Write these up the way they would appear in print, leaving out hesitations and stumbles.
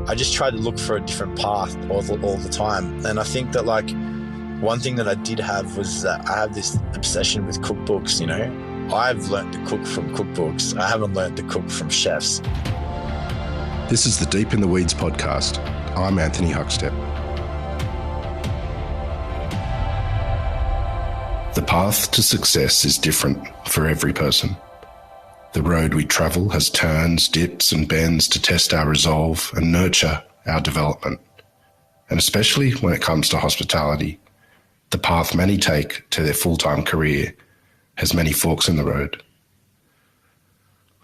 I just tried to look for a different path all the time. And I think that like one thing that I did have was that I have this obsession with cookbooks, you know. I've learned to cook from cookbooks. I haven't learned to cook from chefs. This is the Deep in the Weeds podcast. I'm Anthony Huckstep. The path to success is different for every person. The road we travel has turns, dips and bends to test our resolve and nurture our development. And especially when it comes to hospitality, the path many take to their full-time career has many forks in the road.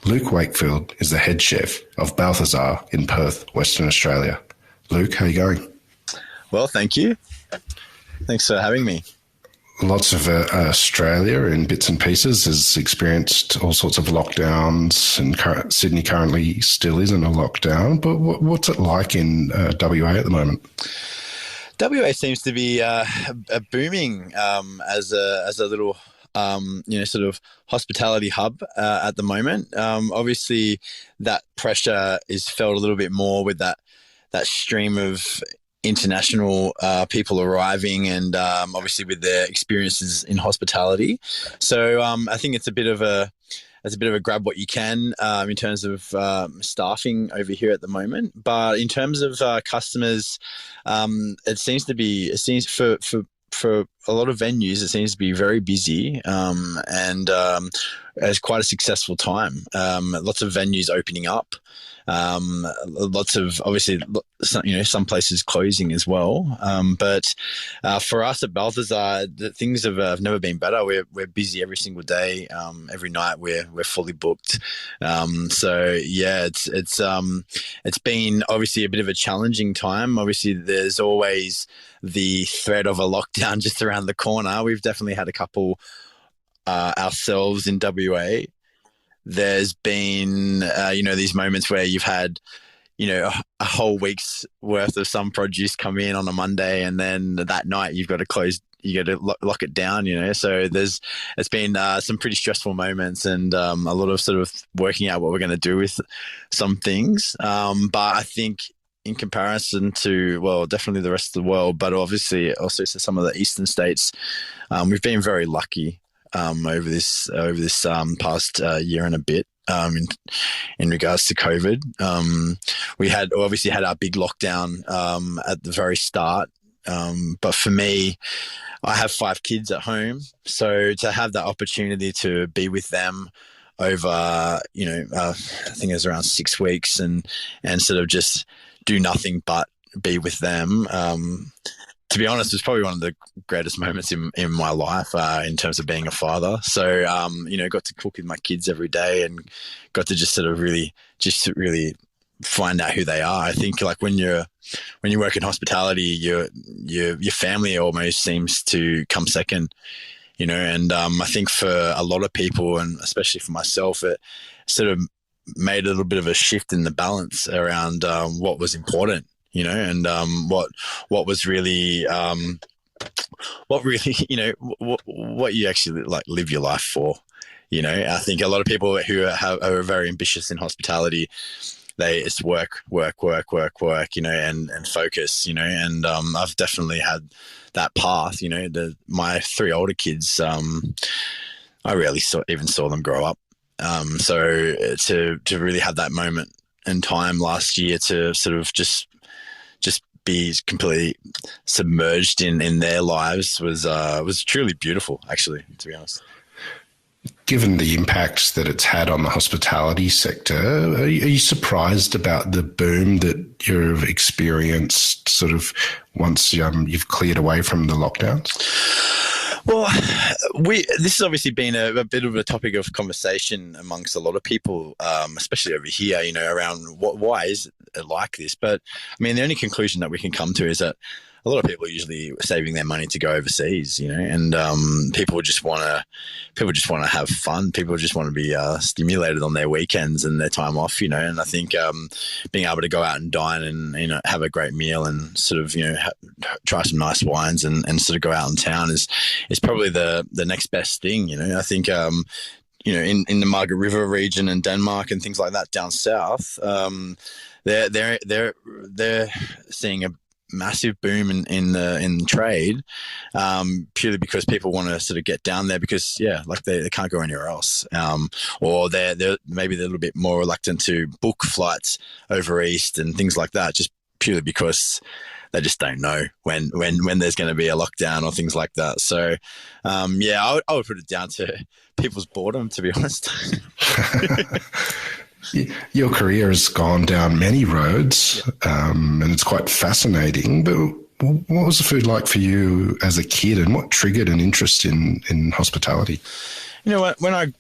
Luke Wakefield is the head chef of Balthazar in Perth, Western Australia. Luke, how are you going? Well, thank you. Thanks for having me. Lots of Australia in bits and pieces has experienced all sorts of lockdowns, and Sydney currently still is in a lockdown. But what's it like in WA at the moment? WA seems to be booming as a little sort of hospitality hub at the moment. Obviously, that pressure is felt a little bit more with that stream of international people arriving, and obviously with their experiences in hospitality. So I think it's a bit of a grab what you can in terms of staffing over here at the moment. But in terms of customers, it seems for a lot of venues, it seems to be very busy and it's quite a successful time. Lots of venues opening up. Lots of, obviously, some places closing as well. But for us at Balthazar, things have never been better. We're busy every single day. Every night we're fully booked. So yeah, it's been obviously a bit of a challenging time. Obviously, there's always the threat of a lockdown just around the corner. We've definitely had a couple ourselves in WA. There's been, these moments where you've had, a whole week's worth of some produce come in on a Monday, and then that night you've got to lock it down, So it's been some pretty stressful moments, and a lot of sort of working out what we're going to do with some things. But I think in comparison to, well, definitely the rest of the world, but obviously also to some of the eastern states, we've been very lucky over this past year and a bit in regards to COVID. We obviously had our big lockdown at the very start, but for me, I have 5 kids at home, so to have that opportunity to be with them over, I think it was around 6 weeks, and sort of just do nothing but be with them. To be honest, it's probably one of the greatest moments in my life in terms of being a father. So, got to cook with my kids every day and got to just sort of really find out who they are. I think like when you work in hospitality, your family almost seems to come second, and I think for a lot of people, and especially for myself, it sort of made a little bit of a shift in the balance around what was important. And what was really, what you actually like live your life for. I think a lot of people who are very ambitious in hospitality, it's work, and focus, and I've definitely had that path. My 3 older kids, I rarely even saw them grow up. So to really have that moment in time last year to sort of just be completely submerged in their lives was truly beautiful, actually, to be honest. Given the impact that it's had on the hospitality sector, are you surprised about the boom that you've experienced sort of once you've cleared away from the lockdowns? Well, this has obviously been a bit of a topic of conversation amongst a lot of people, especially over here, around why is it like this? But I mean, the only conclusion that we can come to is that a lot of people are usually saving their money to go overseas, and people just want to have fun. People just want to be stimulated on their weekends and their time off, and I think being able to go out and dine and have a great meal and sort of try some nice wines and sort of go out in town is probably the next best thing. I think in the Margaret River region and Denmark and things like that down south, they're seeing a massive boom in trade, purely because people want to sort of get down there because like they can't go anywhere else, or they're maybe they're a little bit more reluctant to book flights over east and things like that, just purely because they just don't know when there's going to be a lockdown or things like that. So, I would put it down to people's boredom, to be honest. Your career has gone down many roads, and it's quite fascinating. But what was the food like for you as a kid, and what triggered an interest in hospitality? You know what? My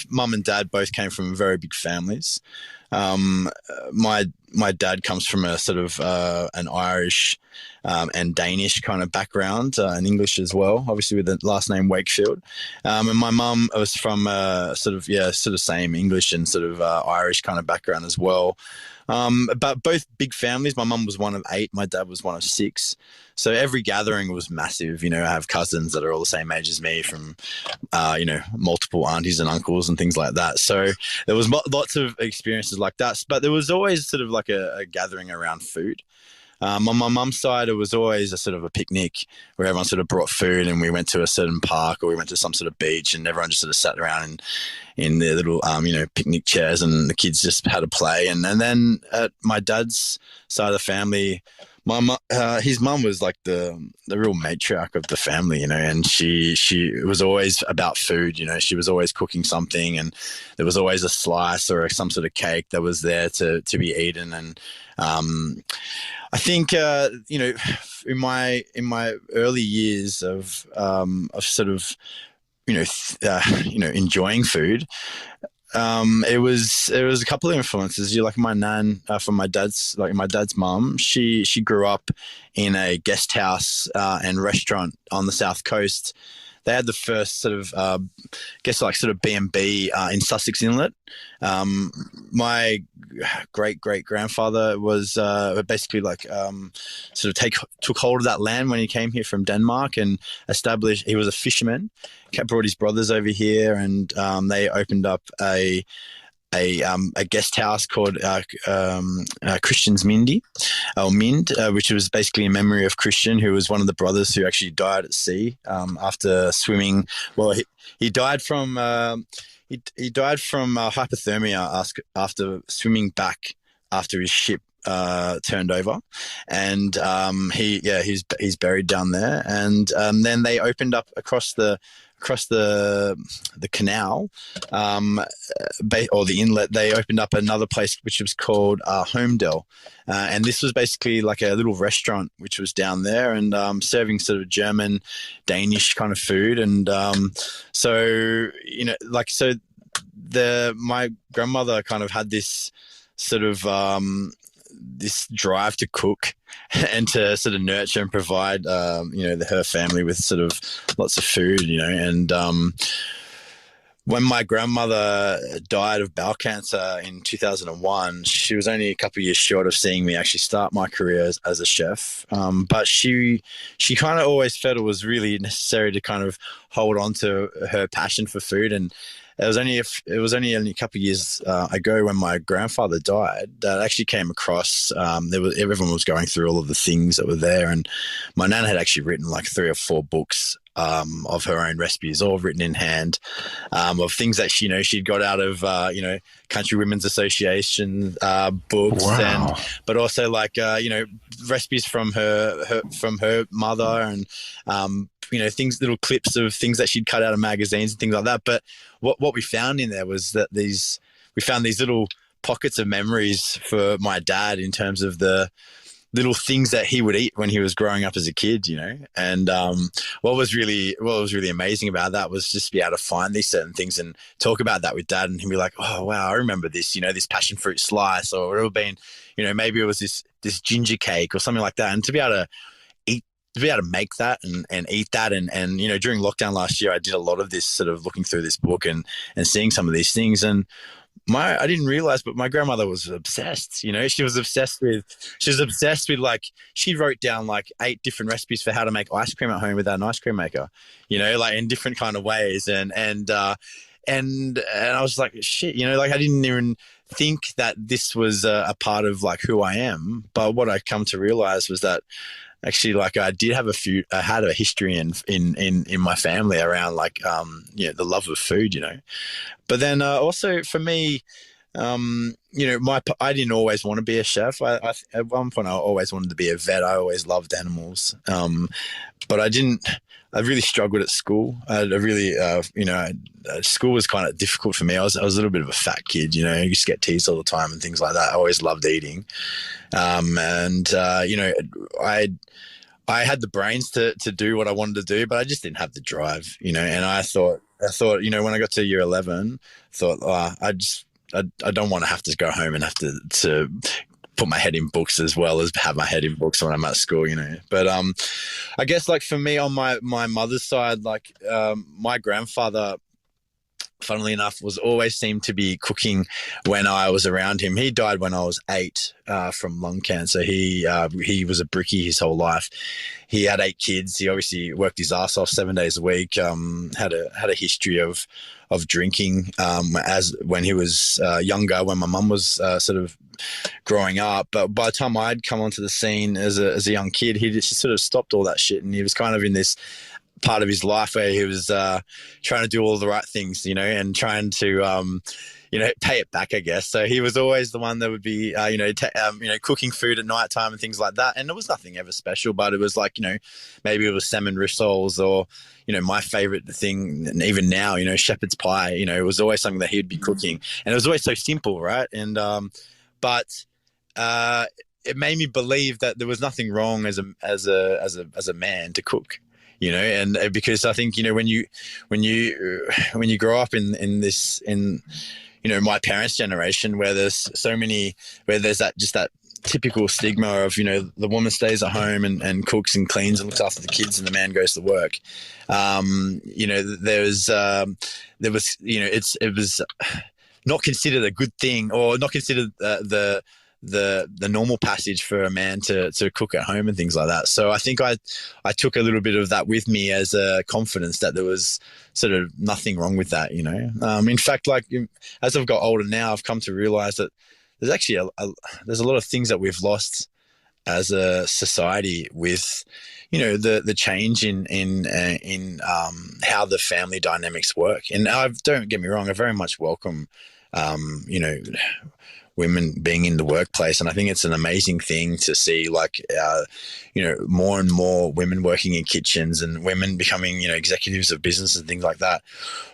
mum and dad both came from very big families. My dad comes from a sort of an Irish and Danish kind of background, and English as well, obviously with the last name Wakefield. And my mum was from sort of same English and sort of Irish kind of background as well. But both big families. My mum was one of 8. My dad was one of 6. So every gathering was massive. I have cousins that are all the same age as me from, multiple aunties and uncles and things like that. So there was lots of experiences like that. But there was always sort of like a gathering around food. On my mum's side, it was always a sort of a picnic where everyone sort of brought food and we went to a certain park or we went to some sort of beach and everyone just sort of sat around in their little, picnic chairs and the kids just had a play. And then at my dad's side of the family, his mum was like the real matriarch of the family, and she was always about food. She was always cooking something, and there was always a slice or some sort of cake that was there to be eaten. And I think in my early years of sort of enjoying food. It was a couple of influences. Like my nan from my dad's mum. She grew up in a guest house and restaurant on the south coast. They had the first sort of, sort of B&B in Sussex Inlet. My great grandfather was basically took hold of that land when he came here from Denmark and established. He was a fisherman. Brought his brothers over here, and they opened up a guest house called Christian's Mindy, or Mind, which was basically in memory of Christian, who was one of the brothers who actually died at sea after swimming. Well, he died from hypothermia after swimming back after his ship turned over, and he's buried down there. And then they opened up across the canal, or the inlet. They opened up another place which was called Homedale, and this was basically like a little restaurant which was down there and serving sort of German, Danish kind of food. And my grandmother kind of had this sort of this drive to cook and to sort of nurture and provide, her family with sort of lots of food, and when my grandmother died of bowel cancer in 2001, she was only a couple of years short of seeing me actually start my career as a chef. But she kind of always felt it was really necessary to kind of hold on to her passion for food. And it was only a couple of years ago when my grandfather died that I actually came across. Everyone was going through all of the things that were there, and my nan had actually written like 3 or 4 books of her own recipes, all written in hand, of things that she'd got out of Country Women's Association books. Wow. But also like recipes from her mother, and little clips of things that she'd cut out of magazines and things like that. But what we found in there was that we found these little pockets of memories for my dad in terms of the little things that he would eat when he was growing up as a kid, And what was really amazing about that was just be able to find these certain things and talk about that with Dad, and he'd be like, "Oh wow, I remember this, this passion fruit slice," or it would have been, maybe it was this ginger cake or something like that. And to be able to make that and eat that, and during lockdown last year, I did a lot of this sort of looking through this book and seeing some of these things. And I didn't realize, but my grandmother was obsessed. She was obsessed with like, she wrote down like 8 different recipes for how to make ice cream at home without an ice cream maker, like in different kind of ways. And I was like, shit, like I didn't even think that this was a part of like who I am. But what I come to realize was that actually, like, I had a history in my family around like, the love of food, But then also for me, I didn't always want to be a chef. At one point I always wanted to be a vet. I always loved animals. But I didn't. I really struggled at school. School was kind of difficult for me. I was a little bit of a fat kid. I used to get teased all the time and things like that. I always loved eating, I had the brains to do what I wanted to do, but I just didn't have the drive. And I thought, when I got to year 11, I don't want to have to go home and have to put my head in books as well as have my head in books when I'm at school, But I guess like for me on my mother's side, like my grandfather, funnily enough, always seemed to be cooking when I was around him. He died when I was 8 from lung cancer. He was a brickie his whole life. He had 8 kids. He obviously worked his ass off 7 days a week. Had a history of drinking as when he was younger, when my mum was sort of growing up. But by the time I'd come onto the scene as a young kid, he just sort of stopped all that shit, and he was kind of in this part of his life where he was trying to do all the right things, and trying to pay it back, I guess. So he was always the one that would be cooking food at night time and things like that. And it was nothing ever special, but it was like, maybe it was salmon rissoles or my favorite thing, and even now, shepherd's pie. It was always something that he'd be cooking, and it was always so simple, right? And but it made me believe that there was nothing wrong as a man to cook. And because I think, when you grow up in my parents' generation, where there's that typical stigma of, the woman stays at home and cooks and cleans and looks after the kids, and the man goes to work. It was not considered a good thing, or not considered the normal passage for a man to cook at home and things like that. So I think I took a little bit of that with me as a confidence that there was sort of nothing wrong with that, In fact, like as I've got older now, I've come to realize that there's actually there's a lot of things that we've lost as a society with, the change in how the family dynamics work. And don't get me wrong, I very much welcome, women being in the workplace. And I think it's an amazing thing to see, like, more and more women working in kitchens and women becoming, executives of business and things like that.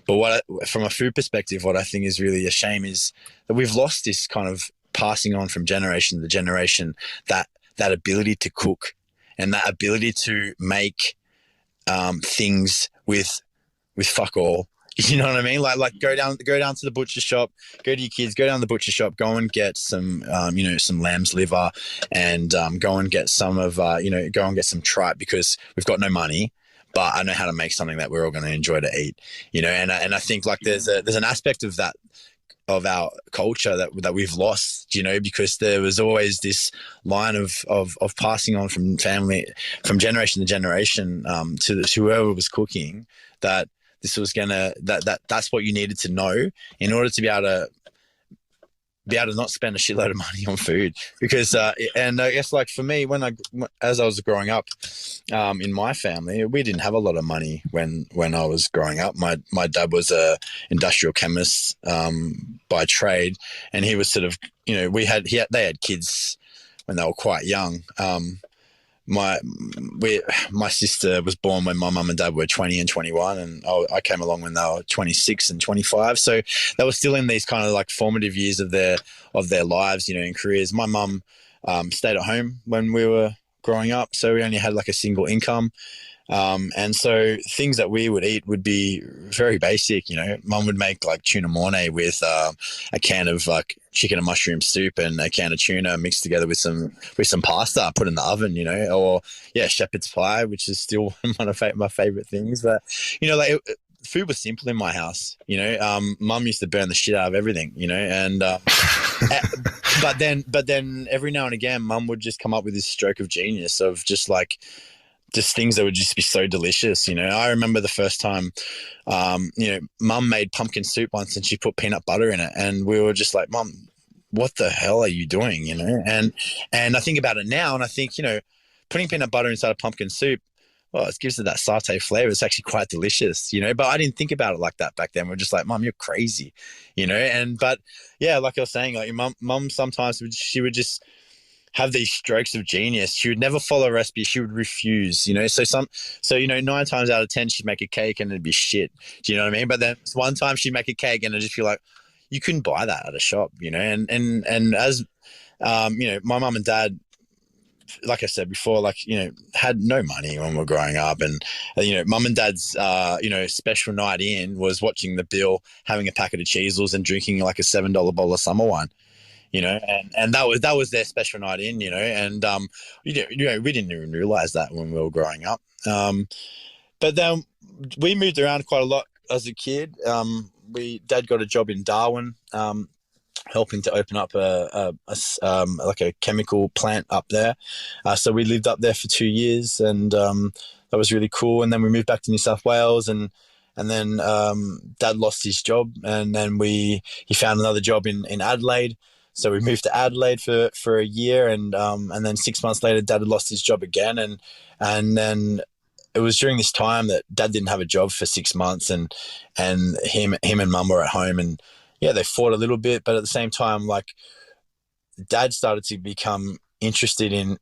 But from a food perspective, what I think is really a shame is that we've lost this kind of passing on from generation to generation, that ability to cook and that ability to make things with fuck all. You know what I mean? Like go down to the butcher shop, go to your kids, go down to the butcher shop, go and get some, some lamb's liver, and go and get some of, go and get some tripe, because we've got no money, but I know how to make something that we're all going to enjoy to eat, and I think like there's an aspect of that, of our culture that we've lost, because there was always this line of passing on from family, from generation to generation, to whoever was cooking, that this was that's what you needed to know in order to be able to not spend a shitload of money on food. Because and I guess like for me, as I was growing up, in my family, we didn't have a lot of money when I was growing up. My dad was a industrial chemist by trade, and he was sort of, they had kids when they were quite young. My sister was born when my mum and dad were 20 and 21, and I came along when they were 26 and 25. So they were still in these kind of like formative years of their lives, in careers. My mum stayed at home when we were growing up, so we only had like a single income. And so things that we would eat would be very basic. Mum would make like tuna mornay with a can of like chicken and mushroom soup and a can of tuna mixed together with some pasta, put in the oven, or shepherd's pie, which is still one of my favorite things. But food was simple in my house. Mum used to burn the shit out of everything, and but then every now and again, Mum would just come up with this stroke of genius of just things that would just be so delicious. I remember the first time, Mum made pumpkin soup once, and she put peanut butter in it, and we were just like, Mum, what the hell are you doing? And I think about it now, and I think, putting peanut butter inside a pumpkin soup, well, it gives it that satay flavor. It's actually quite delicious, but I didn't think about it like that back then. We're just like, Mum, you're crazy, but yeah, like I was saying, like your mum sometimes she would just have these strokes of genius. She would never follow a recipe. She would refuse, so 9 times out of 10, she'd make a cake and it'd be shit. Do you know what I mean? But then one time she'd make a cake and it'd just be like, you couldn't buy that at a shop, and as, my mum and dad, like I said before, had no money when we were growing up. And, mum and dad's, special night in was watching the bill, having a packet of cheesels and drinking like a $7 bottle of summer wine, and that was their special night in, and, we didn't even realize that when we were growing up. But then we moved around quite a lot as a kid. Dad got a job in Darwin, helping to open up like a chemical plant up there. So we lived up there for 2 years, and that was really cool. And then we moved back to New South Wales, and then Dad lost his job, and then he found another job in Adelaide. So we moved to Adelaide for a year, and then 6 months later, Dad had lost his job again, and then it was during this time that Dad didn't have a job for 6 months, and him and Mum were at home, and yeah, they fought a little bit, but at the same time, like, Dad started to become interested in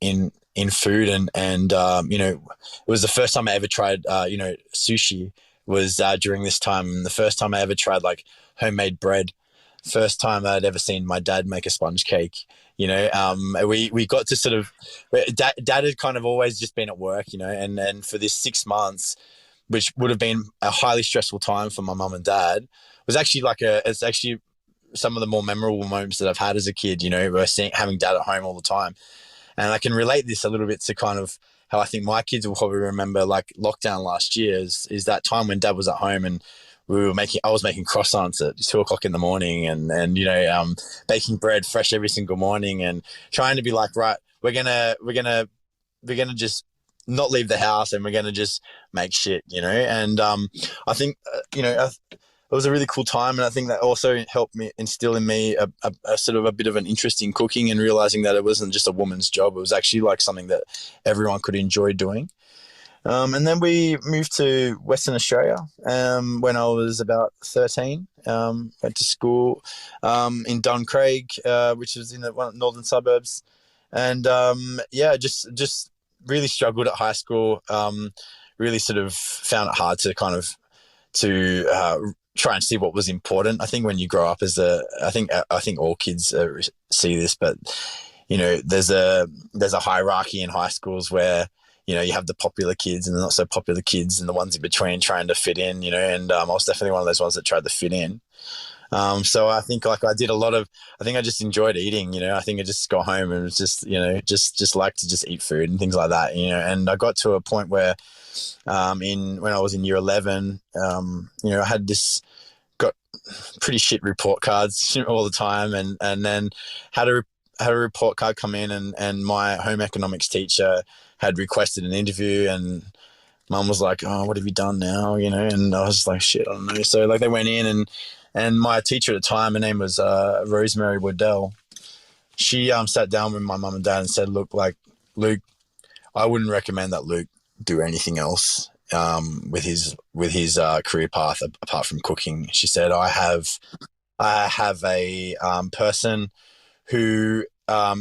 food, and it was the first time I ever tried sushi was during this time, and the first time I ever tried like homemade bread, first time I'd ever seen my dad make a sponge cake. We got to sort of, Dad had kind of always just been at work, and for this 6 months, which would have been a highly stressful time for my mum and dad, was actually it's actually some of the more memorable moments that I've had as a kid, having Dad at home all the time. And I can relate this a little bit to kind of how I think my kids will probably remember like lockdown last year is that time when Dad was at home, and I was making croissants at 2 o'clock in the morning, and baking bread fresh every single morning, and trying to be like, right, we're gonna just not leave the house, and we're gonna just make shit, and I think it was a really cool time, and I think that also helped me instill in me a sort of a bit of an interest in cooking, and realizing that it wasn't just a woman's job. It was actually like something that everyone could enjoy doing. And then we moved to Western Australia when I was about 13. Went to school in Duncraig, which was in the northern suburbs. And just really struggled at high school. Really sort of found it hard to kind of try and see what was important. I think when you grow up I think all kids see this, but there's a hierarchy in high schools where you have the popular kids and the not so popular kids, and the ones in between trying to fit in. And I was definitely one of those ones that tried to fit in. So I think like I did I think I just enjoyed eating. I think I just got home and was just just like to just eat food and things like that. And I got to a point where when I was in year 11, I had got pretty shit report cards all the time, and then had a report card come in, and my home economics teacher had requested an interview, and Mum was like, "Oh, what have you done now?" And I was like, "Shit, I don't know." So like they went in, and my teacher at the time, her name was Rosemary Waddell. She sat down with my mum and dad and said, "Look, like Luke, I wouldn't recommend that Luke do anything else with his career path apart from cooking." She said, I have a person who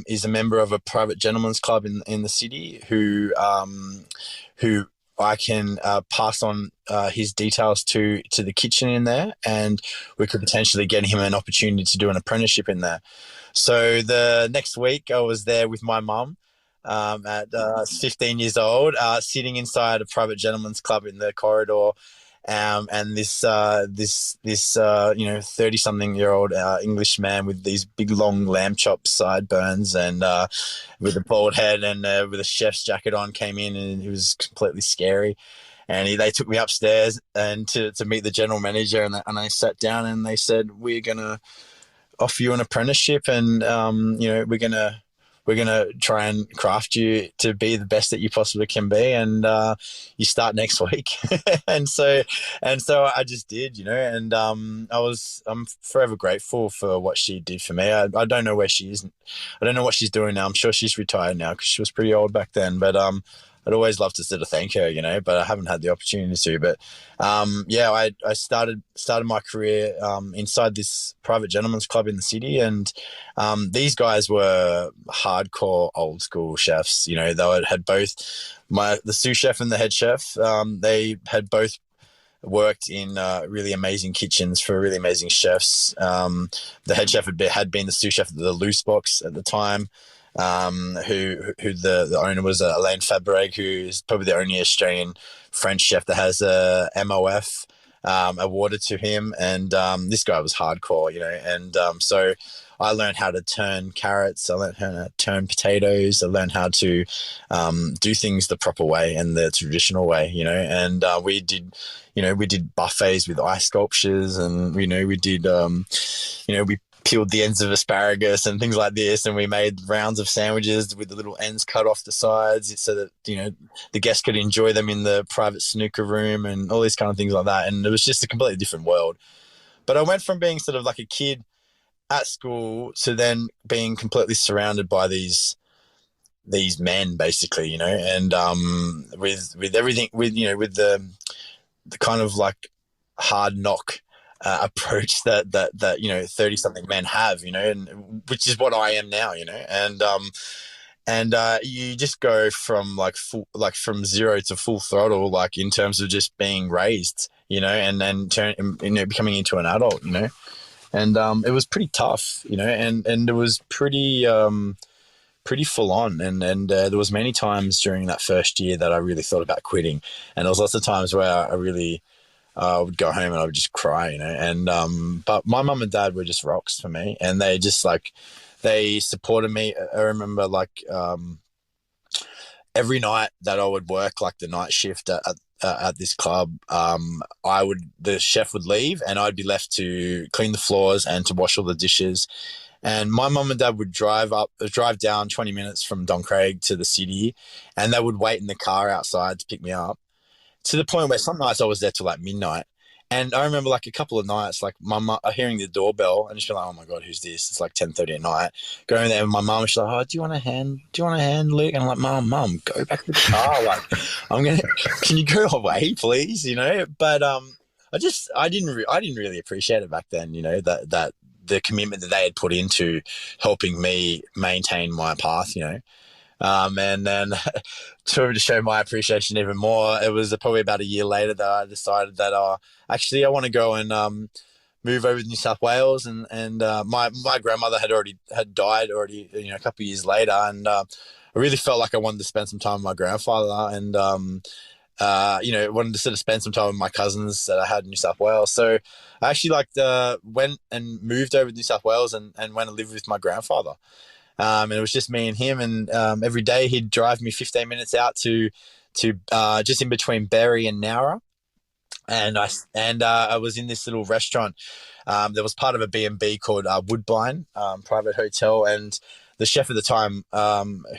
is a member of a private gentleman's club in the city who I can pass on his details to the kitchen in there, and we could potentially get him an opportunity to do an apprenticeship in there. So the next week I was there with my mum at 15 years old, sitting inside a private gentleman's club in the corridor. And this 30-something-year-old English man with these big long lamb chop sideburns and with a bald head and with a chef's jacket on came in, and he was completely scary. And they took me upstairs and to meet the general manager, and I sat down, and they said, "We're gonna offer you an apprenticeship, and we're gonna we're going to try and craft you to be the best that you possibly can be. And you start next week. and so I just did, and I'm forever grateful for what she did for me. I don't know where she is. I don't know what she's doing now. I'm sure she's retired now because she was pretty old back then. But I'd always love to sort of thank her, but I haven't had the opportunity to. But I started my career inside this private gentleman's club in the city, and these guys were hardcore old school chefs. They had both the sous chef and the head chef. They had both worked in really amazing kitchens for really amazing chefs. The head chef had been the sous chef at the Loose Box at the time. Who the owner was Alain Fabreg, who is probably the only Australian French chef that has a MOF awarded to him. And this guy was hardcore, and so I learned how to turn carrots, I learned how to turn potatoes, I learned how to do things the proper way and the traditional way, and we did buffets with ice sculptures, and we did we peeled the ends of asparagus and things like this, and we made rounds of sandwiches with the little ends cut off the sides so that the guests could enjoy them in the private snooker room and all these kind of things like that. And it was just a completely different world. But I went from being sort of like a kid at school to then being completely surrounded by these men, basically, and with everything, with the kind of like hard knock approach that 30 something men have, and which is what I am now, and you just go from from zero to full throttle, like in terms of just being raised, and then becoming into an adult, and it was pretty tough, and it was pretty full on, and there was many times during that first year that I really thought about quitting, and there was lots of times where I really would go home and I would just cry, and but my mum and dad were just rocks for me, and they just they supported me. I remember every night that I would work the night shift at this club, the chef would leave and I'd be left to clean the floors and to wash all the dishes. And my mum and dad would drive down 20 minutes from Don Craig to the city, and they would wait in the car outside to pick me up, to the point where some nights I was there till midnight. And I remember a couple of nights, my mum hearing the doorbell and just be like, oh my God, who's this? It's 10:30 at night. Going there with my mum, she's like, oh, do you want a hand? Do you want a hand, Luke? And I'm like, Mum, go back to the car. Can you go away, please? But I didn't really appreciate it back then, that the commitment that they had put into helping me maintain my path, and then to show my appreciation even more, it was probably about a year later that I decided that actually I want to go and move over to New South Wales, and my grandmother had died already, a couple of years later, and I really felt like I wanted to spend some time with my grandfather, and wanted to sort of spend some time with my cousins that I had in New South Wales. So I actually went and moved over to New South Wales and went and lived with my grandfather. And it was just me and him, and every day he'd drive me 15 minutes out to just in between Berry and Nowra, and I was in this little restaurant that was part of a B&B called Woodbine private hotel, and the chef at the time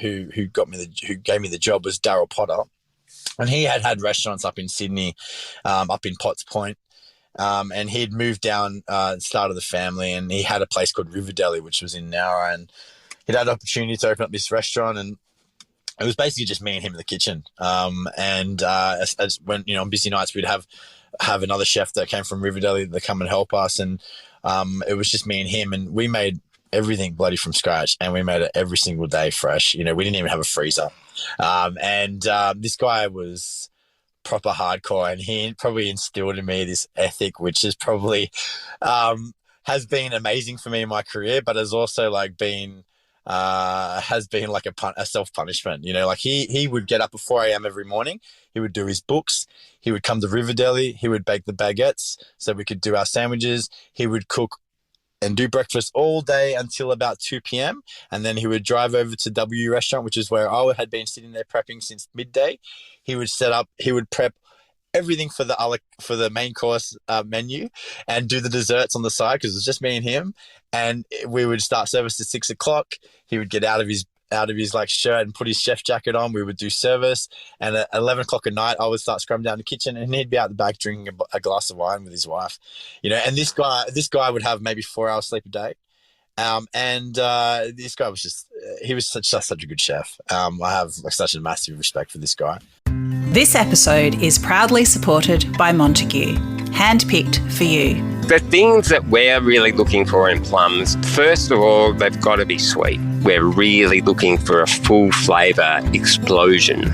who gave me the job was Daryl Potter, and he had restaurants up in Sydney, up in Potts Point. And he'd moved down at the start of the family, and he had a place called Riverdeli, which was in Nowra, and he'd had the opportunity to open up this restaurant, and it was basically just me and him in the kitchen. As when on busy nights we'd have another chef that came from Riverdeli that come and help us, and it was just me and him, and we made everything bloody from scratch, and we made it every single day fresh. We didn't even have a freezer, and this guy was proper hardcore, and he probably instilled in me this ethic, which is probably has been amazing for me in my career, but has also been a self-punishment. He would get up at 4 a.m. every morning. He would do his books. He would come to Riverdeli. He would bake the baguettes so we could do our sandwiches. He would cook and do breakfast all day until about 2 p.m. And then he would drive over to W Restaurant, which is where I had been sitting there prepping since midday. He would prep everything for the main course menu, and do the desserts on the side, because it was just me and him. And we would start service at 6 o'clock. He would get out of his out of his like shirt and put his chef jacket on. We would do service, and at 11 o'clock at night, I would start scrubbing down the kitchen, and he'd be out the back drinking a glass of wine with his wife, And this guy would have maybe 4 hours sleep a day. This guy was he was such a good chef. I have like such a massive respect for this guy. This episode is proudly supported by Montague, handpicked for you. The things that we're really looking for in plums, first of all, they've got to be sweet. We're really looking for a full flavour explosion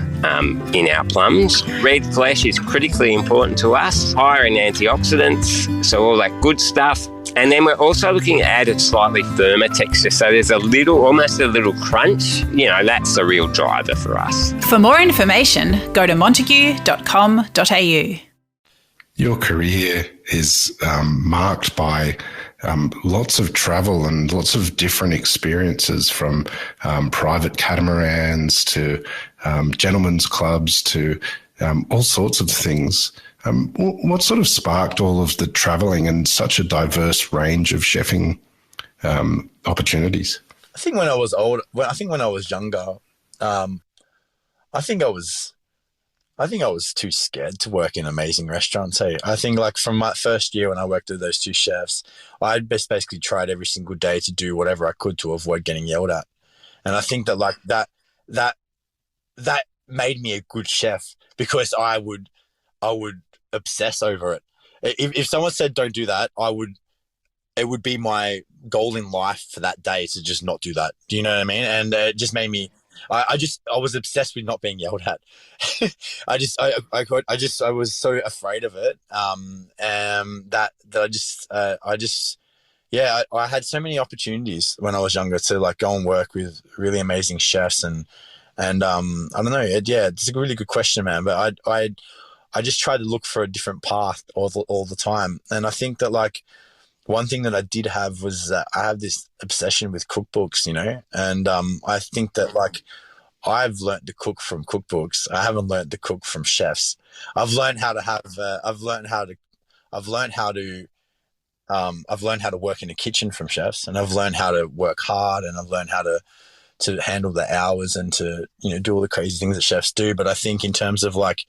in our plums. Red flesh is critically important to us, higher in antioxidants, so all that good stuff. And then we're also looking at a slightly firmer texture. So there's almost a little crunch. That's the real driver for us. For more information, go to montague.com.au. Your career is marked by lots of travel and lots of different experiences, from private catamarans to gentlemen's clubs to all sorts of things. What sort of sparked all of the travelling and such a diverse range of chefing opportunities? I think when I was younger, I think I was too scared to work in amazing restaurants. Hey, I think like from my first year when I worked with those two chefs, I basically tried every single day to do whatever I could to avoid getting yelled at. And I think that like that made me a good chef, because I would obsess over it. If someone said don't do that, it would be my goal in life for that day to just not do that. Do you know what I mean? And it just made me. I was obsessed with not being yelled at. I was so afraid of it. I had so many opportunities when I was younger to like go and work with really amazing chefs and I don't know. It's a really good question, man. But I just tried to look for a different path all the time. And I think that like one thing that I did have was that I have this obsession with cookbooks, and I think that like I've learned to cook from cookbooks. I haven't learned to cook from chefs. I've learned how to work in a kitchen from chefs, and I've learned how to work hard, and I've learned how to handle the hours and to, do all the crazy things that chefs do. But I think in terms of like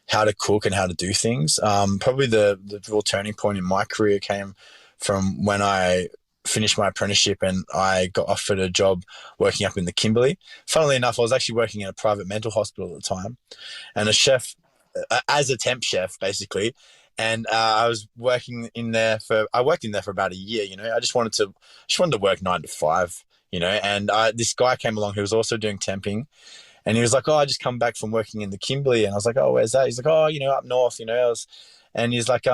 how to cook and how to do things, probably the real turning point in my career came from when I finished my apprenticeship and I got offered a job working up in the Kimberley. Funnily enough, I was actually working in a private mental hospital at the time, and a chef, as a temp chef, basically. And I was working in there for about a year. I just wanted to work 9 to 5. And this guy came along who was also doing temping, and he was like, "Oh, I just come back from working in the Kimberley." And I was like, "Oh, where's that?" He's like, "Oh, up north." And he's like,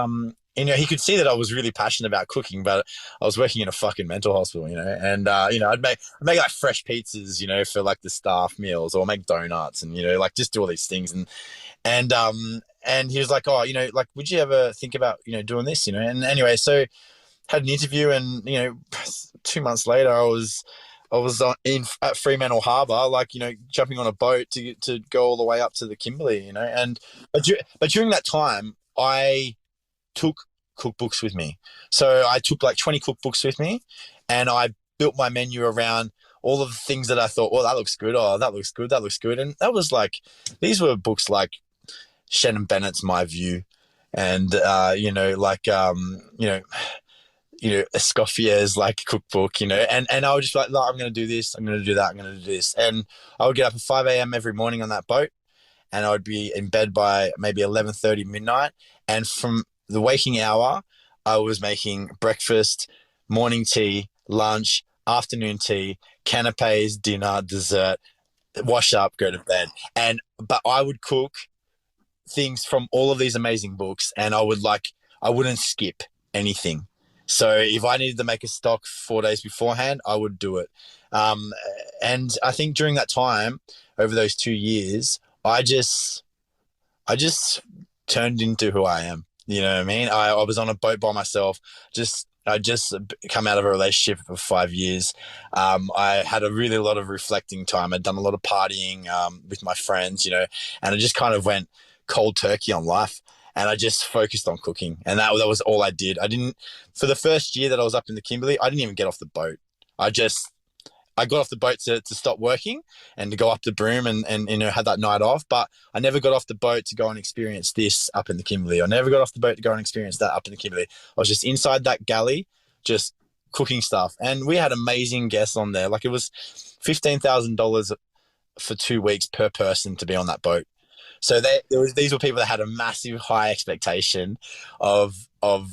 he could see that I was really passionate about cooking, but I was working in a fucking mental hospital, and I'd make like fresh pizzas, for like the staff meals, or make donuts, and like just do all these things, and he was like, "Oh, like, would you ever think about doing this?" And anyway, so had an interview, and 2 months later, I was at Fremantle Harbour, like, jumping on a boat to go all the way up to the Kimberley, but during that time, I took cookbooks with me. So I took like 20 cookbooks with me, and I built my menu around all of the things that I thought, well, that looks good. Oh, that looks good. That looks good. And that was like, these were books like Shannon Bennett's My View, and, Escoffier's like cookbook, and I would just be like, I'm going to do this. I'm going to do that. I'm going to do this. And I would get up at 5 a.m. every morning on that boat, and I would be in bed by maybe 11:30 midnight. And from the waking hour, I was making breakfast, morning tea, lunch, afternoon tea, canapes, dinner, dessert, wash up, go to bed. But I would cook things from all of these amazing books, and I wouldn't skip anything. So if I needed to make a stock 4 days beforehand, I would do it. And I think during that time, over those 2 years, I just turned into who I am. You know what I mean? I was on a boat by myself. I just come out of a relationship for 5 years. I had a lot of reflecting time. I'd done a lot of partying with my friends, and I just kind of went cold turkey on life. And I just focused on cooking. And that was all I did. For the first year that I was up in the Kimberley, I didn't even get off the boat. I just I got off the boat to stop working and to go up to Broome and have that night off. But I never got off the boat to go and experience this up in the Kimberley. I never got off the boat to go and experience that up in the Kimberley. I was just inside that galley, just cooking stuff. And we had amazing guests on there. Like, it was $15,000 for 2 weeks per person to be on that boat. So these were people that had a massive high expectation of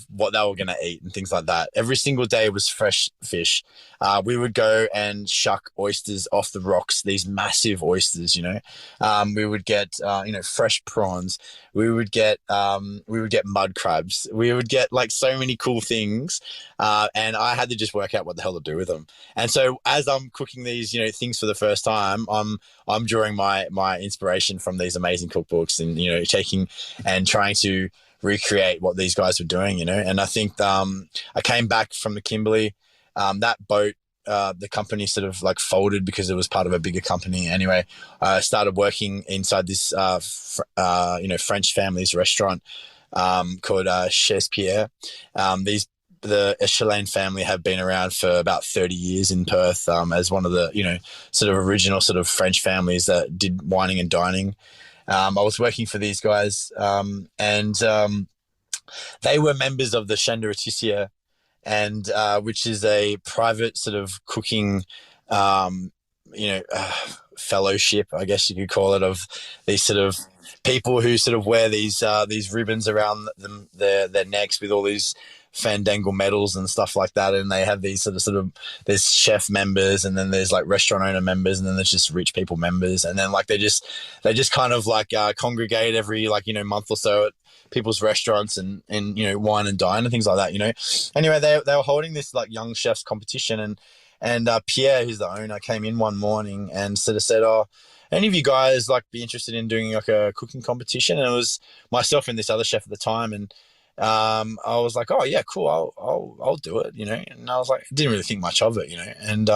what they were going to eat and things like that. Every single day was fresh fish. We would go and shuck oysters off the rocks, these massive oysters, we would get, fresh prawns. We would get mud crabs. We would get like so many cool things. And I had to just work out what the hell to do with them. And so as I'm cooking these, things for the first time, I'm drawing my inspiration from these amazing cookbooks and, taking and trying to recreate what these guys were doing, and I think I came back from the Kimberley, that boat, the company sort of like folded because it was part of a bigger company. Anyway, I started working inside this French family's restaurant called Chez Pierre. The Chilean family have been around for about 30 years in Perth, as one of the sort of original sort of French families that did wining and dining. I was working for these guys, and they were members of the Chaîne de Rôtissier, and which is a private sort of cooking, fellowship, I guess you could call it, of these sort of people who sort of wear these ribbons around their necks with all these fandangle medals and stuff like that, and they have these sort of there's chef members, and then there's like restaurant owner members, and then there's just rich people members, and then like they just kind of like congregate every month or so at people's restaurants and wine and dine and things like that. Anyway, they were holding this like young chefs competition, and Pierre, who's the owner, came in one morning and sort of said, "Oh, any of you guys like be interested in doing like a cooking competition?" And it was myself and this other chef at the time, and I was like, "Oh yeah, cool, I'll do it," And I was like, didn't really think much of it, And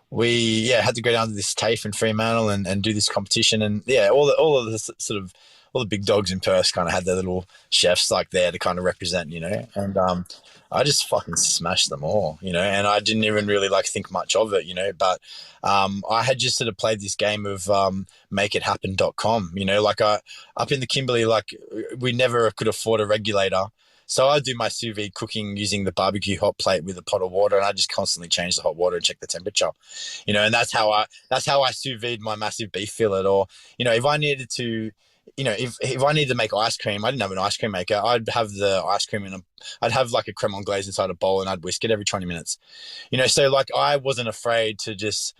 we had to go down to this TAFE in Fremantle and do this competition, and all of the sort of all the big dogs in Perth kind of had their little chefs like there to kind of represent, And I just fucking smashed them all, And I didn't even really like think much of it, But I had just sort of played this game of makeithappen.com, like up in the Kimberley, like we never could afford a regulator. So I do my sous vide cooking using the barbecue hot plate with a pot of water, and I just constantly change the hot water and check the temperature, and that's how I sous vide my massive beef fillet. Or, if I needed to, if I needed to make ice cream, I didn't have an ice cream maker. I'd have the ice cream I'd have like a creme anglaise inside a bowl, and I'd whisk it every 20 minutes, so like I wasn't afraid to just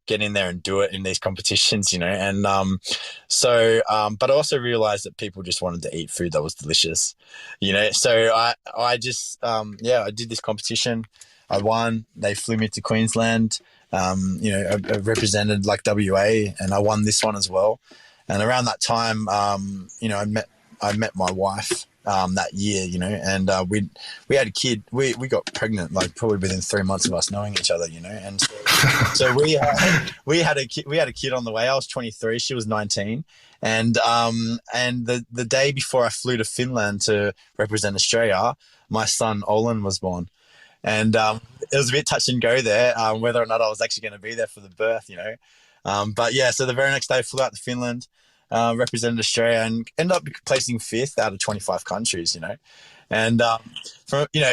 get in there and do it in these competitions, and but I also realized that people just wanted to eat food that was delicious, so I just I did this competition. I won. They flew me to Queensland. I represented like WA, and I won this one as well. And around that time, I met my wife that year, and we had a kid. We got pregnant like probably within 3 months of us knowing each other, and so we had a kid on the way. I was 23, she was 19, and the day before I flew to Finland to represent Australia, my son Olin was born. And it was a bit touch and go there, whether or not I was actually going to be there for the birth, But yeah, so the very next day I flew out to Finland, represented Australia, and ended up placing 5th out of 25 countries, And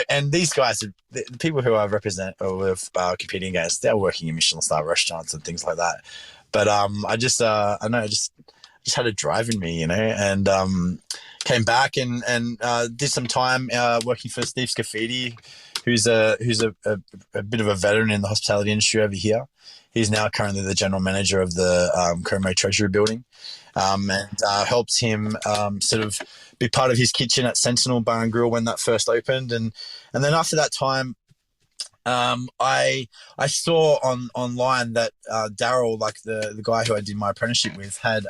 and these guys, the people who I represent or competing against, they're working in Michelin star restaurants and things like that. But I just had a drive in me, and came back and did some time working for Steve Scafidi, who's a bit of a veteran in the hospitality industry over here. He's now currently the general manager of the Como Treasury Building, and helped him sort of be part of his kitchen at Sentinel Bar and Grill when that first opened, and then after that time, I saw online that Daryl, like the guy who I did my apprenticeship with, had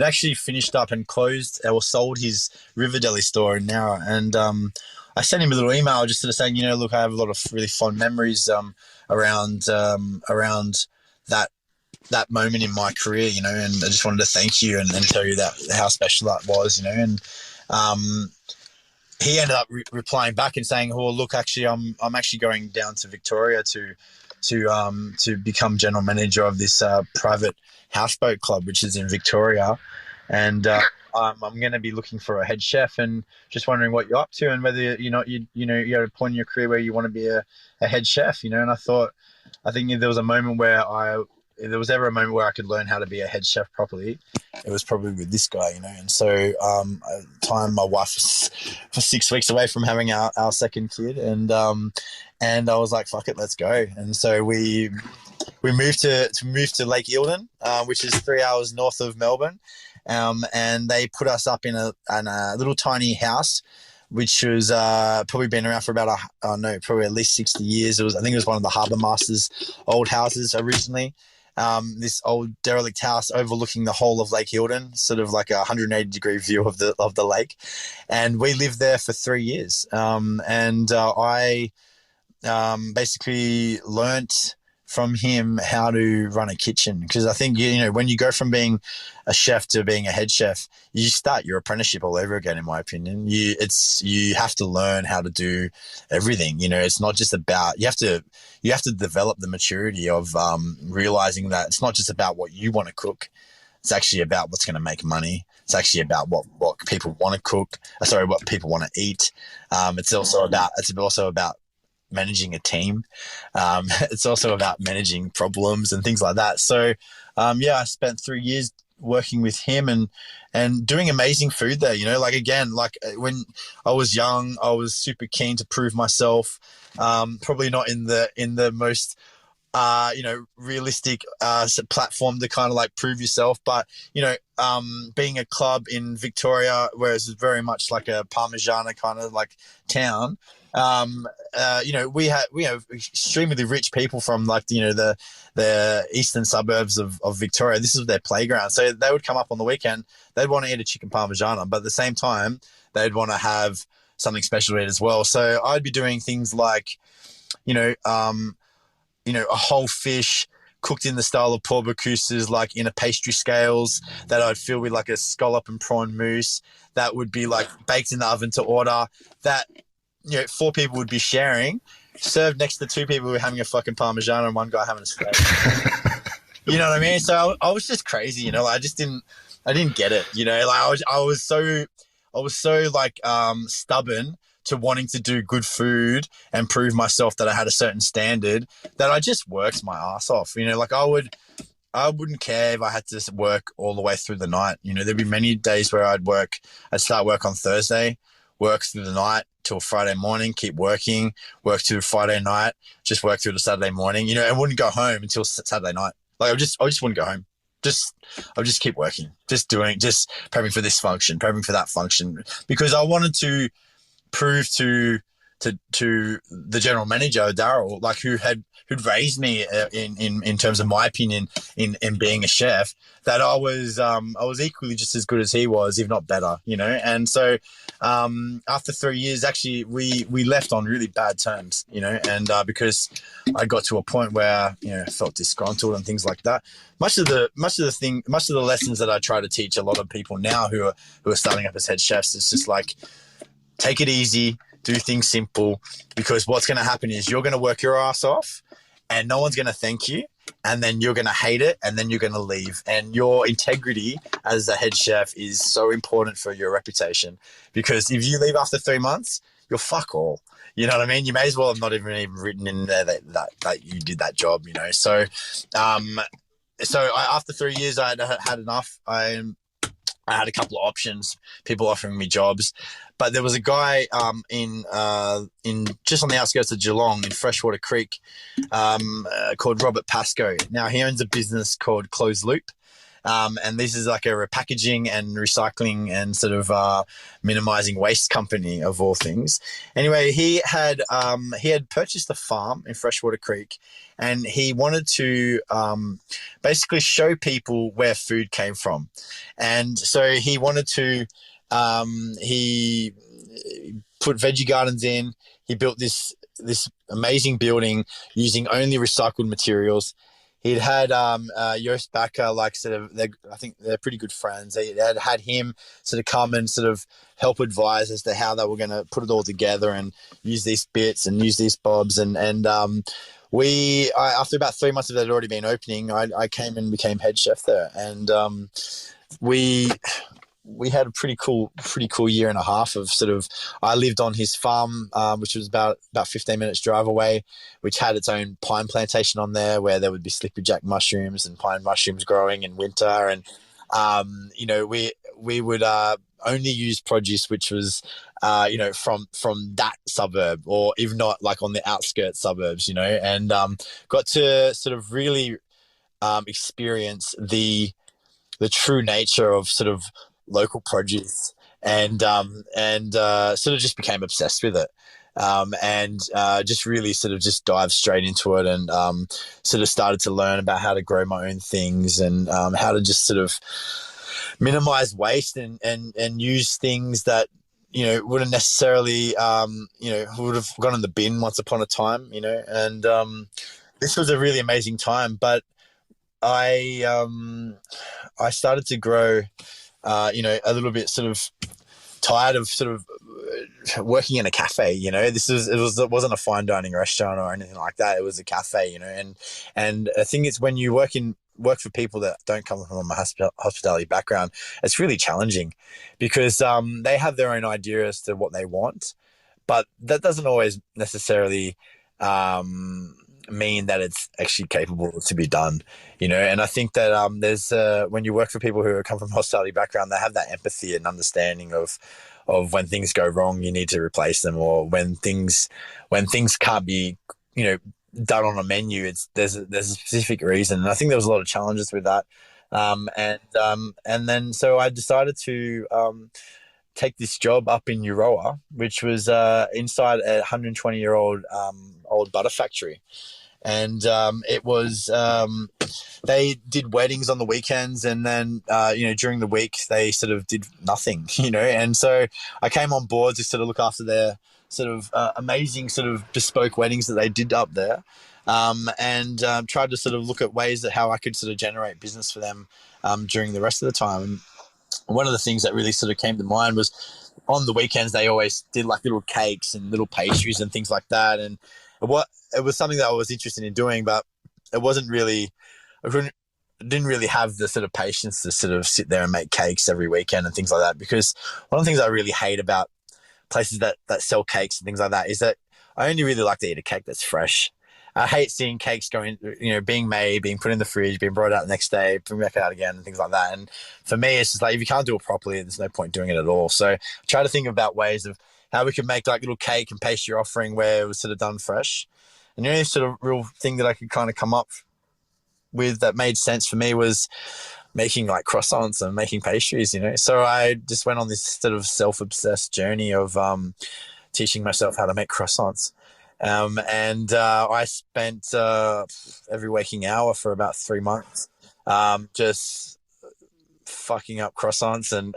actually finished up and closed or sold his Riverdeli store in Nowra, and I sent him a little email just sort of saying, look, I have a lot of really fond memories around that moment in my career, and I just wanted to thank you and tell you that how special that was, and he ended up replying back and saying, "Oh, look, actually, I'm actually going down to Victoria to to become general manager of this private houseboat club, which is in Victoria, and I'm going to be looking for a head chef, and just wondering what you're up to, and whether you're at a point in your career where you want to be a head chef, And I think if there was a moment where if there was ever a moment where I could learn how to be a head chef properly, it was probably with this guy, And so, at the time, my wife was 6 weeks away from having our second kid, and I was like, "Fuck it, let's go." And so we moved to Lake Eildon, which is 3 hours north of Melbourne, and they put us up in a little tiny house, which was probably been around for about probably at least 60 years. I think it was one of the harbour masters' old houses originally. This old derelict house overlooking the whole of Lake Eildon, sort of like a 180-degree view of the lake, and we lived there for 3 years. I basically learnt from him how to run a kitchen, because I think when you go from being a chef to being a head chef, you start your apprenticeship all over again. In my opinion, you have to learn how to do everything. It's not just about you have to develop the maturity of realizing that it's not just about what you want to cook. It's actually about what's going to make money. It's actually about what people want to cook. What people want to eat. It's also about managing a team. It's also about managing problems and things like that. So, I spent 3 years working with him and doing amazing food there. When I was young, I was super keen to prove myself. Probably not in the most realistic platform to kind of like prove yourself, but being a club in Victoria, whereas it's very much like a Parmigiana kind of like town. We have extremely rich people from the eastern suburbs of Victoria. This is their playground. So they would come up on the weekend, they'd want to eat a chicken Parmigiana, but at the same time, they'd want to have something special to eat as well. So I'd be doing things like, a whole fish cooked in the style of pork Bocuses, like in a pastry scales that I'd fill with like a scallop and prawn mousse that would be like baked in the oven to order, that 4 people would be sharing, served next to 2 people who were having a fucking Parmigiana and one guy having a steak. You know what I mean? So I was just crazy, I didn't get it, I was so stubborn to wanting to do good food and prove myself that I had a certain standard, that I just worked my ass off. I wouldn't care if I had to work all the way through the night. There'd be many days where I'd start work on Thursday, work through the night till Friday morning, keep working, work through Friday night, just work through to Saturday morning, and wouldn't go home until Saturday night. Like I just wouldn't go home. I'll just keep working, just prepping for this function, prepping for that function, because I wanted to prove to the general manager, Daryl, like who'd raised me in terms of my opinion in being a chef, that I was equally just as good as he was, if not better, And so after 3 years, actually we left on really bad terms, and because I got to a point where I felt disgruntled and things like that. Much of the lessons that I try to teach a lot of people now who are starting up as head chefs, it's just like, take it easy, do things simple, because what's going to happen is you're going to work your ass off and no one's going to thank you, and then you're going to hate it, and then you're going to leave. And your integrity as a head chef is so important for your reputation, because if you leave after 3 months, you're fuck all. You know what I mean? You may as well have not even written in there that you did that job, So, after 3 years, I had enough. I had a couple of options, people offering me jobs, but there was a guy in just on the outskirts of Geelong in Freshwater Creek called Robert Pascoe. Now he owns a business called Closed Loop. And this is like a repackaging and recycling and sort of minimizing waste company of all things. Anyway, he had purchased a farm in Freshwater Creek, and he wanted to basically show people where food came from. And so he wanted to he put veggie gardens in. He built this amazing building using only recycled materials. He'd had Joost Bakker, I think they're pretty good friends. They had him sort of come and sort of help advise as to how they were going to put it all together and use these bits and use these bobs. And after about 3 months of it had already been opening, I came and became head chef there, and we had a pretty cool year and a half of sort of. I lived on his farm, which was about 15 minutes drive away, which had its own pine plantation on there, where there would be slipperjack mushrooms and pine mushrooms growing in winter, and we would only use produce which was from that suburb, or if not, like on the outskirts suburbs, and got to sort of really experience the true nature of sort of local produce, and sort of just became obsessed with it, and just really sort of just dived straight into it, and sort of started to learn about how to grow my own things, and how to just sort of minimize waste, and use things that wouldn't necessarily would have gone in the bin once upon a time, and this was a really amazing time. But I started to grow a little bit sort of tired of sort of working in a cafe. It wasn't a fine dining restaurant or anything like that. It was a cafe, and I think it's when you work for people that don't come from a hospitality background, it's really challenging, because they have their own idea as to what they want, but that doesn't always necessarily mean that it's actually capable to be done, and I think that there's when you work for people who come from a hospitality background, they have that empathy and understanding of when things go wrong, you need to replace them, or when things can't be done on a menu, there's a specific reason, and I think there was a lot of challenges with that, and then so I decided to take this job up in Euroa, which was inside a 120-year-old old butter factory. And it was they did weddings on the weekends, and then during the week they sort of did nothing, and so I came on board to sort of look after their sort of amazing sort of bespoke weddings that they did up there, and tried to sort of look at ways that how I could sort of generate business for them during the rest of the time. And one of the things that really sort of came to mind was on the weekends they always did like little cakes and little pastries and things like that, and it was something that I was interested in doing, but it wasn't really, I didn't really have the sort of patience to sort of sit there and make cakes every weekend and things like that, because one of the things I really hate about places that sell cakes and things like that is that I only really like to eat a cake that's fresh. I hate seeing cakes going, being made, being put in the fridge, being brought out the next day, put back out again, and things like that. And for me, it's just like, if you can't do it properly, there's no point doing it at all. So I try to think about ways of how we could make like little cake and pastry offering where it was sort of done fresh. And the only sort of real thing that I could kind of come up with that made sense for me was making like croissants and making pastries, So I just went on this sort of self-obsessed journey of teaching myself how to make croissants. And I spent every waking hour for about 3 months just fucking up croissants and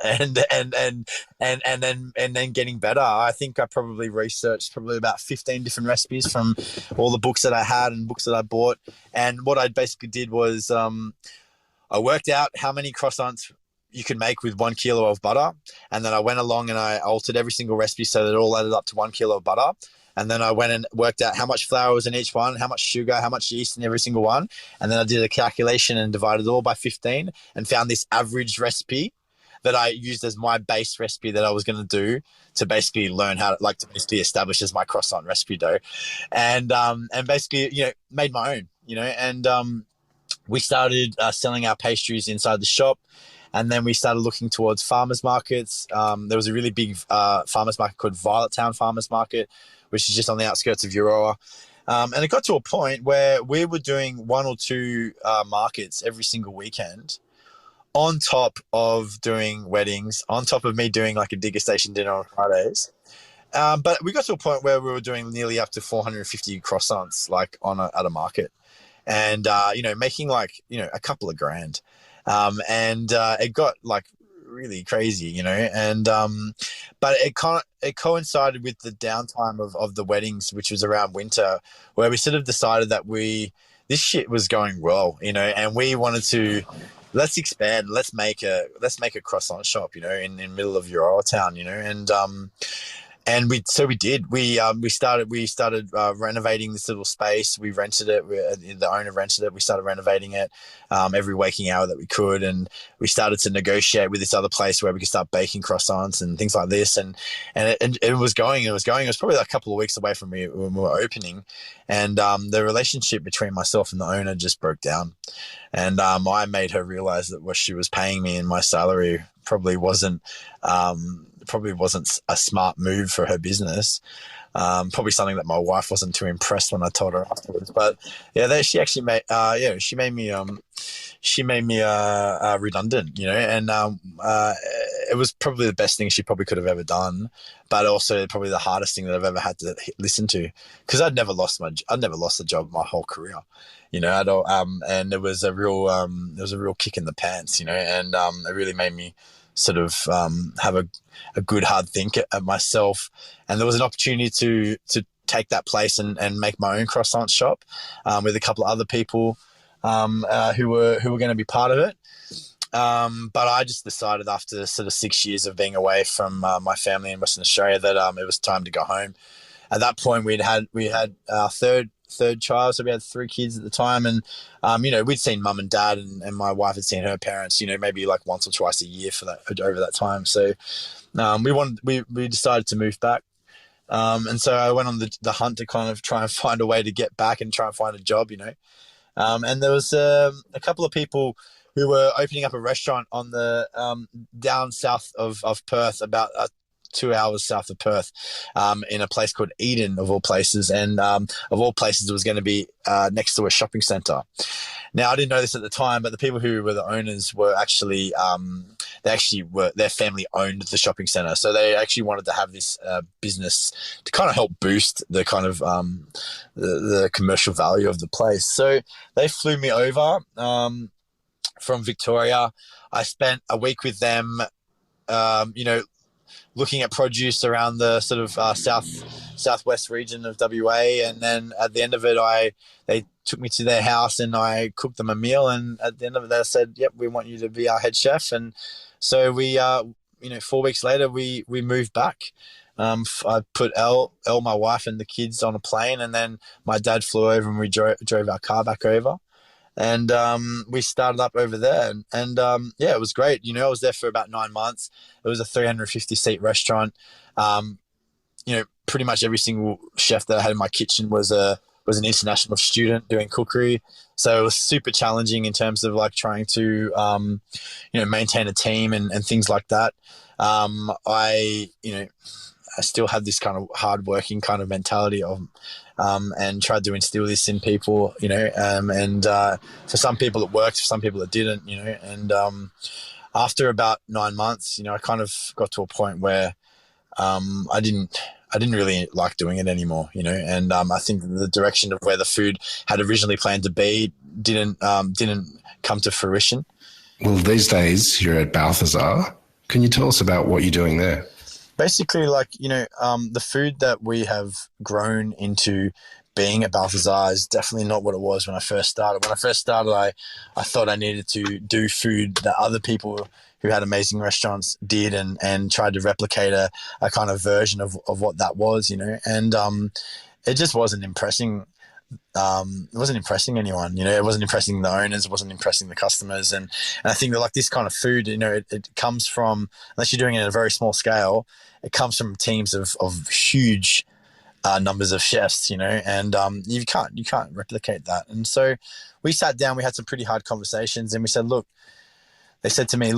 then getting better. I think I probably researched about 15 different recipes from all the books that I had and books that I bought. And what I basically did was I worked out how many croissants you could make with 1 kilo of butter, and then I went along and I altered every single recipe so that it all added up to 1 kilo of butter. And then I went and worked out how much flour was in each one, how much sugar, how much yeast in every single one. And then I did a calculation and divided it all by 15 and found this average recipe that I used as my base recipe that I was going to do to basically learn how to basically establish as my croissant recipe dough. And basically, made my own, and we started selling our pastries inside the shop. And then we started looking towards farmers markets. There was a really big farmers market called Valent Farmers Market, which is just on the outskirts of Euroa. And it got to a point where we were doing 1 or 2 markets every single weekend, on top of doing weddings, on top of me doing like a digger station dinner on Fridays. But we got to a point where we were doing nearly up to 450 croissants like at a market, and making a couple of grand. And it got like really crazy, and but it coincided with the downtime of the weddings, which was around winter, where we sort of decided that this shit was going well, and we wanted to let's expand, let's make a croissant shop, in the middle of Euroa town, And we did. We started renovating this little space. We rented it. The owner rented it. We started renovating it every waking hour that we could, and we started to negotiate with this other place where we could start baking croissants and things like this. And it was going. It was going. It was probably like a couple of weeks away from when we were opening, and the relationship between myself and the owner just broke down. And I made her realize that what she was paying me in my salary probably wasn't a smart move for her business. Probably something that my wife wasn't too impressed when I told her afterwards. But yeah, she actually made me redundant, and it was probably the best thing she probably could have ever done, but also probably the hardest thing that I've ever had to listen to, because I'd never lost a job my whole career, and it was a real kick in the pants, and it really made me sort of have a good hard think at myself. And there was an opportunity to take that place and make my own croissant shop with a couple of other people who were going to be part of it. But I just decided after sort of 6 years of being away from my family in Western Australia that it was time to go home. At that point, we had our third child, so we had 3 kids at the time, and we'd seen mum and dad, and my wife had seen her parents, maybe like once or twice a year over that time. So we decided to move back, and so I went on the hunt to kind of try and find a way to get back and try and find a job, and there was a couple of people who were opening up a restaurant on the down south of Perth, about 2 hours south of Perth, in a place called Eden, of all places. And of all places, it was going to be next to a shopping centre. Now, I didn't know this at the time, but the people who were the owners were actually, their family owned the shopping centre. So they actually wanted to have this business to kind of help boost the kind of the commercial value of the place. So they flew me over from Victoria. I spent a week with them, looking at produce around the sort of southwest region of WA, and then at the end of it, they took me to their house and I cooked them a meal. And at the end of it, they said, "Yep, we want you to be our head chef." And so we, 4 weeks later, we moved back. I put Elle, my wife, and the kids on a plane, and then my dad flew over and we drove our car back over. And we started up over there, and it was great. I was there for about 9 months. It was a 350-seat restaurant. Pretty much every single chef that I had in my kitchen was an international student doing cookery. So it was super challenging in terms of like trying to maintain a team and things like that. I still had this kind of hardworking kind of mentality of, and tried to instill this in people, and for some people it worked, for some people it didn't, and after about 9 months, I kind of got to a point where I didn't really like doing it anymore, and I think the direction of where the food had originally planned to be didn't come to fruition. Well, these days you're at Balthazar. Can you tell us about what you're doing there? Basically, the food that we have grown into being at Balthazar is definitely not what it was when I first started. When I first started, I thought I needed to do food that other people who had amazing restaurants did, and tried to replicate a kind of version of what that was, and it just wasn't impressing. It wasn't impressing anyone, it wasn't impressing the owners, it wasn't impressing the customers. And I think that like this kind of food, it comes from, unless you're doing it at a very small scale, it comes from teams of huge numbers of chefs, and you can't replicate that. And so we sat down, we had some pretty hard conversations, and we said, they said to me,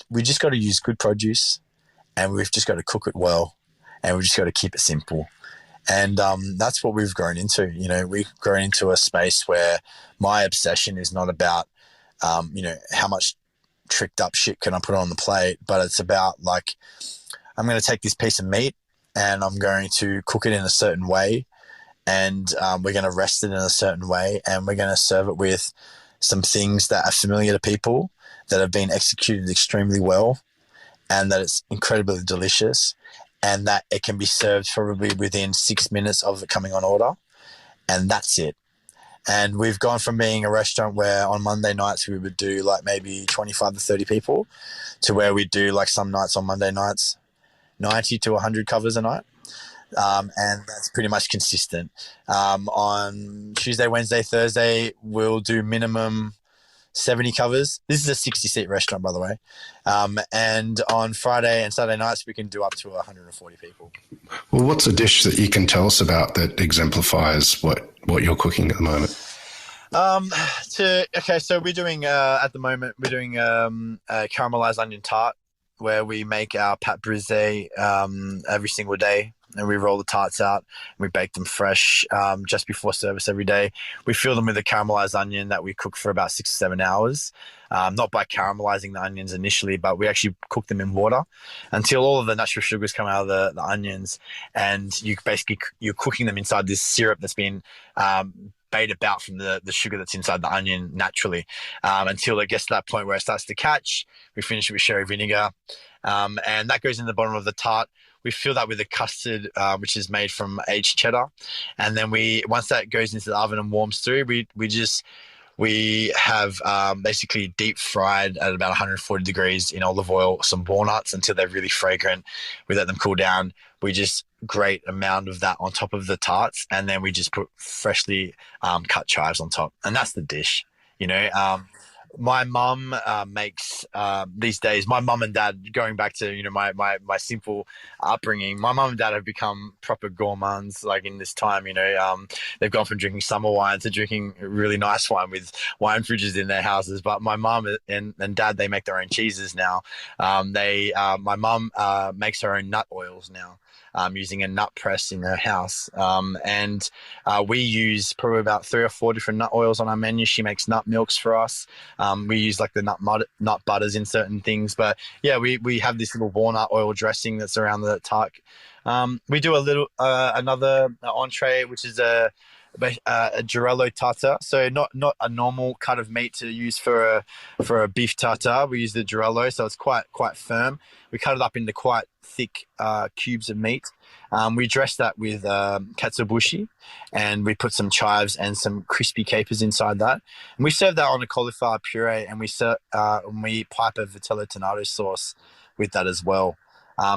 we just got to use good produce, and we've just got to cook it well, and we've just got to keep it simple. And that's what we've grown into. We've grown into a space where my obsession is not about, how much tricked up shit can I put on the plate, but it's about like, I'm going to take this piece of meat and I'm going to cook it in a certain way, and we're going to rest it in a certain way, and we're going to serve it with some things that are familiar to people, that have been executed extremely well, and that it's incredibly delicious, and that it can be served probably within 6 minutes of it coming on order, and that's it. And we've gone from being a restaurant where on Monday nights we would do like maybe 25 to 30 people, to where we do like some nights on Monday nights 90 to 100 covers a night. And that's pretty much consistent. On Tuesday, Wednesday, Thursday, we'll do minimum 70 covers. This is a 60-seat restaurant, by the way. And on Friday and Saturday nights, we can do up to 140 people. Well, what's a dish that you can tell us about that exemplifies what you're cooking at the moment? So we're doing at the moment a caramelized onion tart, where we make our pâte brisée every single day, and we roll the tarts out and we bake them fresh just before service every day. We fill them with a caramelized onion that we cook for about 6 to 7 hours, not by caramelizing the onions initially, but we actually cook them in water until all of the natural sugars come out of the onions, and you're cooking them inside this syrup that's been bait about from the sugar that's inside the onion naturally, until it gets to that point where it starts to catch. We finish it with sherry vinegar, and that goes in the bottom of the tart. We fill that with a custard, which is made from aged cheddar, and then once that goes into the oven and warms through, we have basically deep fried at about 140 degrees in olive oil some walnuts until they're really fragrant. We let them cool down. We just grate amount of that on top of the tarts, and then we just put freshly cut chives on top, and that's the dish. My mum makes these days. My mum and dad, going back to my simple upbringing, my mum and dad have become proper gourmands. Like in this time, they've gone from drinking summer wine to drinking really nice wine with wine fridges in their houses. But my mum and dad, they make their own cheeses now. My mum makes her own nut oils now. Using a nut press in her house. And we use probably about 3 or 4 different nut oils on our menu. She makes nut milks for us. We use like the nut butters in certain things. But yeah, we have this little walnut oil dressing that's around the tart. We do a little another entree, which is a Girello tartare. So not a normal cut of meat to use for a beef tartare. We use the Girello, so it's quite firm. We cut it up into quite thick cubes of meat. We dress that with katsuobushi, and we put some chives and some crispy capers inside that. And we serve that on a cauliflower puree, and we pipe a vitello tonnato sauce with that as well.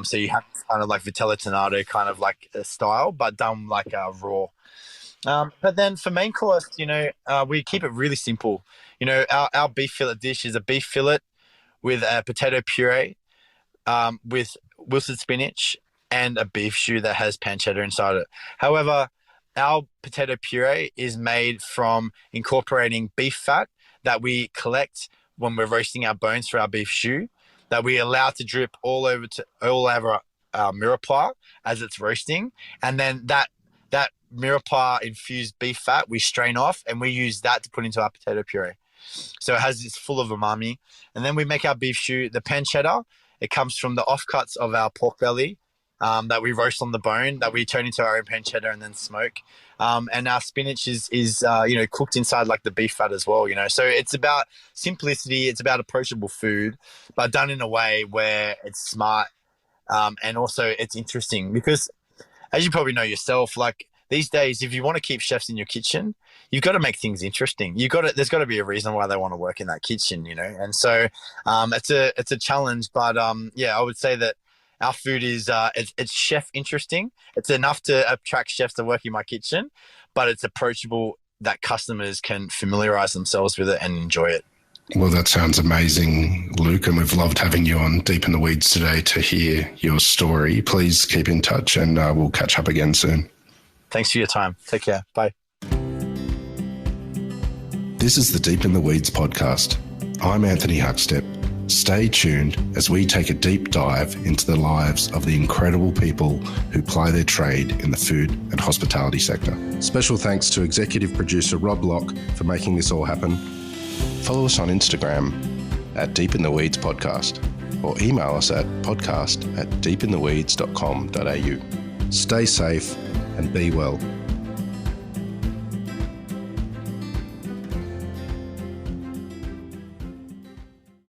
So you have kind of like vitello tonnato kind of like a style, but done like raw. But then for main course, we keep it really simple. Our beef fillet dish is a beef fillet with a potato puree, with wilted spinach and a beef stew that has pancetta inside it. However, our potato puree is made from incorporating beef fat that we collect when we're roasting our bones for our beef stew, that we allow to drip all over our mirepoix as it's roasting, and then that mirepoix infused beef fat we strain off, and we use that to put into our potato puree. So it has this full of umami. And then we make our beef stew. The pancetta, it comes from the offcuts of our pork belly that we roast on the bone, that we turn into our own pancetta and then smoke. And our spinach is cooked inside like the beef fat as well. So it's about simplicity. It's about approachable food, but done in a way where it's smart, and also it's interesting, because as you probably know yourself, like these days, if you want to keep chefs in your kitchen, you've got to make things interesting. There's got to be a reason why they want to work in that kitchen, And so it's a challenge, but I would say that our food is it's chef interesting. It's enough to attract chefs to work in my kitchen, but it's approachable that customers can familiarize themselves with it and enjoy it. Well, that sounds amazing, Luke, and we've loved having you on Deep in the Weeds today to hear your story. Please keep in touch, and we'll catch up again soon. Thanks for your time. Take care. Bye. This is the Deep in the Weeds podcast. I'm Anthony Huckstep. Stay tuned as we take a deep dive into the lives of the incredible people who ply their trade in the food and hospitality sector. Special thanks to executive producer Rob Locke for making this all happen. Follow us on Instagram at Deep in the Weeds Podcast, or email us at podcast@deepintheweeds.com.au. Stay safe and be well.